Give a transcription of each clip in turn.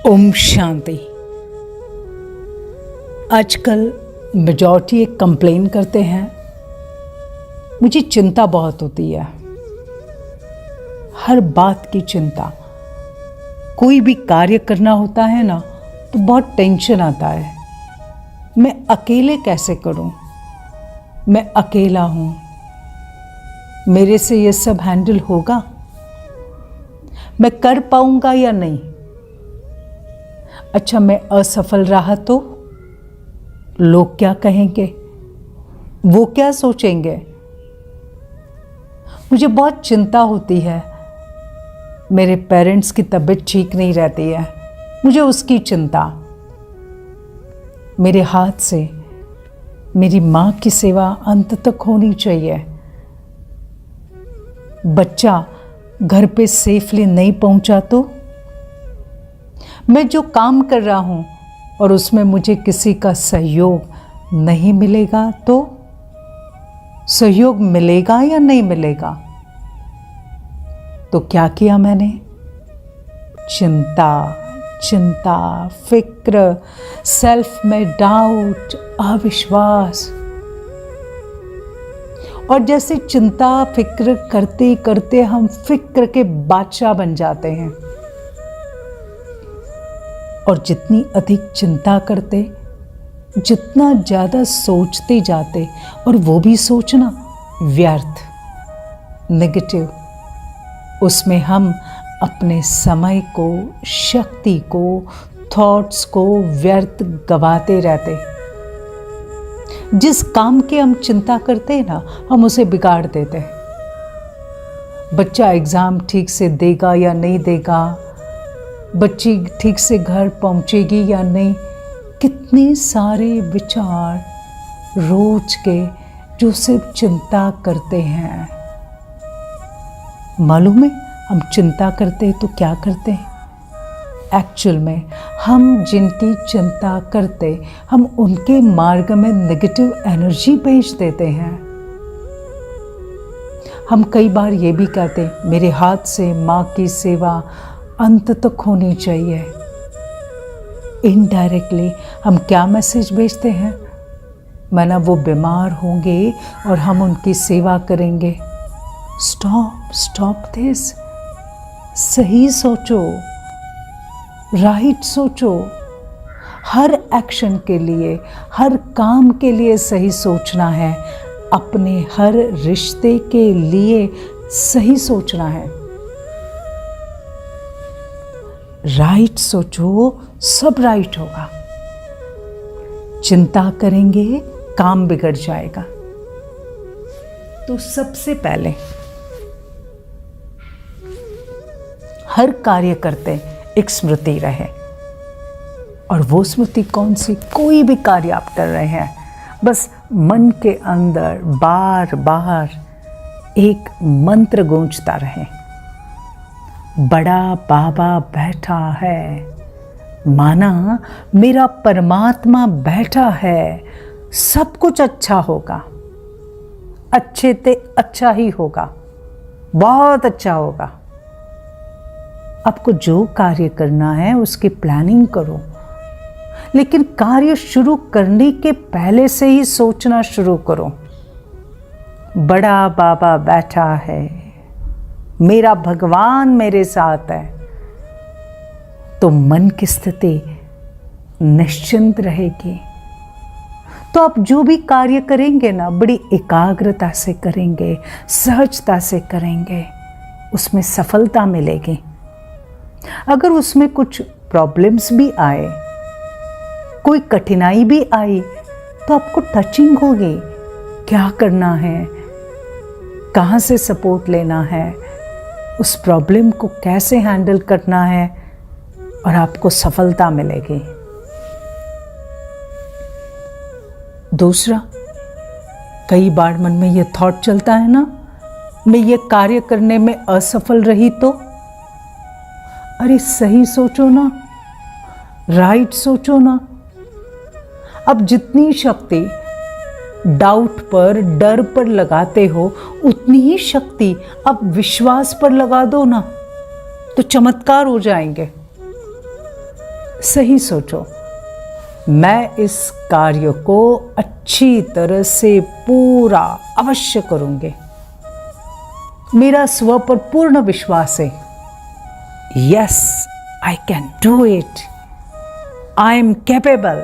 ओम शांति। आजकल मेजॉरिटी एक कंप्लेन करते हैं, मुझे चिंता बहुत होती है, हर बात की चिंता। कोई भी कार्य करना होता है ना तो बहुत टेंशन आता है। मैं अकेले कैसे करूं? मैं अकेला हूं, मेरे से ये सब हैंडल होगा? मैं कर पाऊंगा या नहीं? अच्छा, मैं असफल रहा तो लोग क्या कहेंगे, वो क्या सोचेंगे? मुझे बहुत चिंता होती है। मेरे पेरेंट्स की तबीयत ठीक नहीं रहती है, मुझे उसकी चिंता। मेरे हाथ से मेरी माँ की सेवा अंत तक होनी चाहिए। बच्चा घर पे सेफली नहीं पहुंचा तो? मैं जो काम कर रहा हूं और उसमें मुझे किसी का सहयोग नहीं मिलेगा तो? सहयोग मिलेगा या नहीं मिलेगा? तो क्या किया मैंने? चिंता, चिंता, फिक्र, सेल्फ में डाउट, अविश्वास। और जैसे चिंता फिक्र करते करते हम फिक्र के बादशाह बन जाते हैं। और जितनी अधिक चिंता करते, जितना ज़्यादा सोचते जाते, और वो भी सोचना व्यर्थ, नेगेटिव, उसमें हम अपने समय को, शक्ति को, थॉट्स को व्यर्थ गवाते रहते। जिस काम की हम चिंता करते हैं ना, हम उसे बिगाड़ देते हैं। बच्चा एग्ज़ाम ठीक से देगा या नहीं देगा, बच्ची ठीक से घर पहुंचेगी या नहीं, कितने सारे विचार रोज के जो सिर्फ चिंता करते हैं। मालूम है हम चिंता करते हैं तो क्या करते हैं? एक्चुअल में हम जिनकी चिंता करते, हम उनके मार्ग में नेगेटिव एनर्जी भेज देते हैं। हम कई बार ये भी कहते, मेरे हाथ से माँ की सेवा अंत तक होनी चाहिए। इनडायरेक्टली हम क्या मैसेज भेजते हैं? माना वो बीमार होंगे और हम उनकी सेवा करेंगे। Stop this. सही सोचो, राइट सोचो। हर एक्शन के लिए, हर काम के लिए सही सोचना है। अपने हर रिश्ते के लिए सही सोचना है। राइट सोचो, सब राइट होगा। चिंता करेंगे, काम बिगड़ जाएगा। तो सबसे पहले हर कार्य करते एक स्मृति रहे। और वो स्मृति कौन सी? कोई भी कार्य आप कर रहे हैं, बस मन के अंदर बार बार एक मंत्र गूंजता रहे। बड़ा बाबा बैठा है, माना मेरा परमात्मा बैठा है, सब कुछ अच्छा होगा, अच्छे ते अच्छा ही होगा, बहुत अच्छा होगा। आपको जो कार्य करना है उसकी प्लानिंग करो, लेकिन कार्य शुरू करने के पहले से ही सोचना शुरू करो। बड़ा बाबा बैठा है, मेरा भगवान मेरे साथ है, तो मन की स्थिति निश्चिंत रहेगी। तो आप जो भी कार्य करेंगे ना, बड़ी एकाग्रता से करेंगे, सहजता से करेंगे, उसमें सफलता मिलेगी। अगर उसमें कुछ प्रॉब्लम्स भी आए, कोई कठिनाई भी आई, तो आपको टचिंग होगी, क्या करना है, कहाँ से सपोर्ट लेना है, उस प्रॉब्लम को कैसे हैंडल करना है, और आपको सफलता मिलेगी। दूसरा, कई बार मन में ये थॉट चलता है ना, मैं ये कार्य करने में असफल रही तो? अरे सही सोचो ना, राइट सोचो ना। अब जितनी शक्ति डाउट पर, डर पर लगाते हो, उतनी ही शक्ति अब विश्वास पर लगा दो ना, तो चमत्कार हो जाएंगे। सही सोचो, मैं इस कार्य को अच्छी तरह से पूरा अवश्य करूंगी। मेरा स्व पर पूर्ण विश्वास है। Yes, I can do it. I am capable.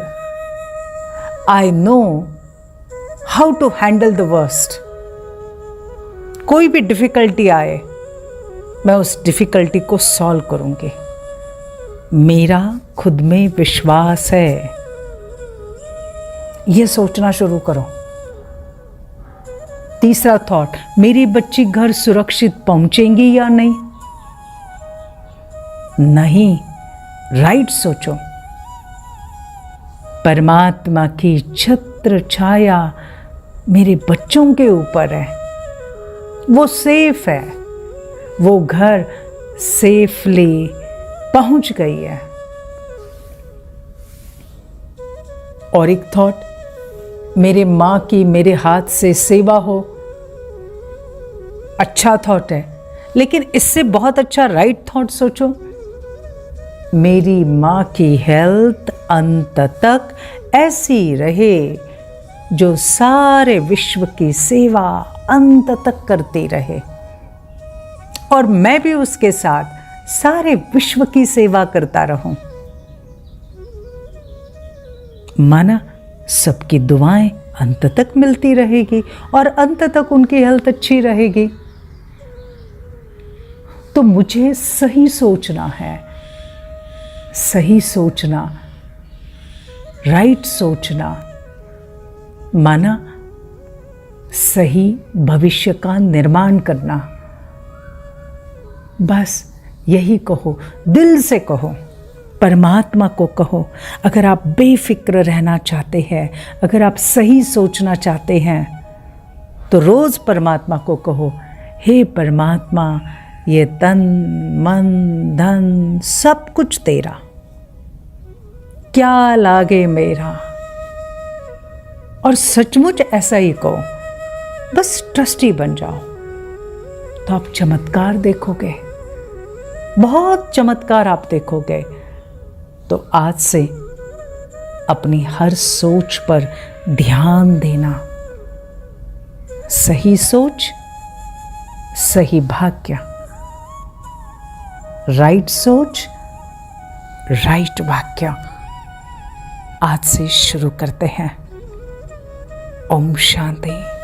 I know how to handle the worst. कोई भी डिफिकल्टी आए, मैं उस डिफिकल्टी को सॉल्व करूंगी। मेरा खुद में विश्वास है। ये सोचना शुरू करो। तीसरा थॉट, मेरी बच्ची घर सुरक्षित पहुंचेंगी या नहीं? नहीं, राइट सोचो। परमात्मा की छत्र छाया मेरे बच्चों के ऊपर है। वो सेफ है। वो घर सेफली पहुंच गई है। और एक थॉट, मेरे माँ की मेरे हाथ से सेवा हो। अच्छा थॉट है, लेकिन इससे बहुत अच्छा राइट थॉट सोचो। मेरी माँ की हेल्थ अंत तक ऐसी रहे जो सारे विश्व की सेवा अंत तक करती रहे, और मैं भी उसके साथ सारे विश्व की सेवा करता रहूं। माना सबकी दुआएं अंत तक मिलती रहेगी और अंत तक उनकी हेल्थ अच्छी रहेगी। तो मुझे सही सोचना है। सही सोचना, राइट सोचना, माना सही भविष्य का निर्माण करना। बस यही कहो, दिल से कहो, परमात्मा को कहो। अगर आप बेफिक्र रहना चाहते हैं, अगर आप सही सोचना चाहते हैं, तो रोज परमात्मा को कहो, हे परमात्मा, ये तन मन धन सब कुछ तेरा, क्या लागे मेरा। और सचमुच ऐसा ही कहो, बस ट्रस्टी बन जाओ, तो आप चमत्कार देखोगे, बहुत चमत्कार आप देखोगे। तो आज से अपनी हर सोच पर ध्यान देना। सही सोच, सही भाग्य। राइट सोच, राइट भाग्य। आज से शुरू करते हैं। ओम शांति।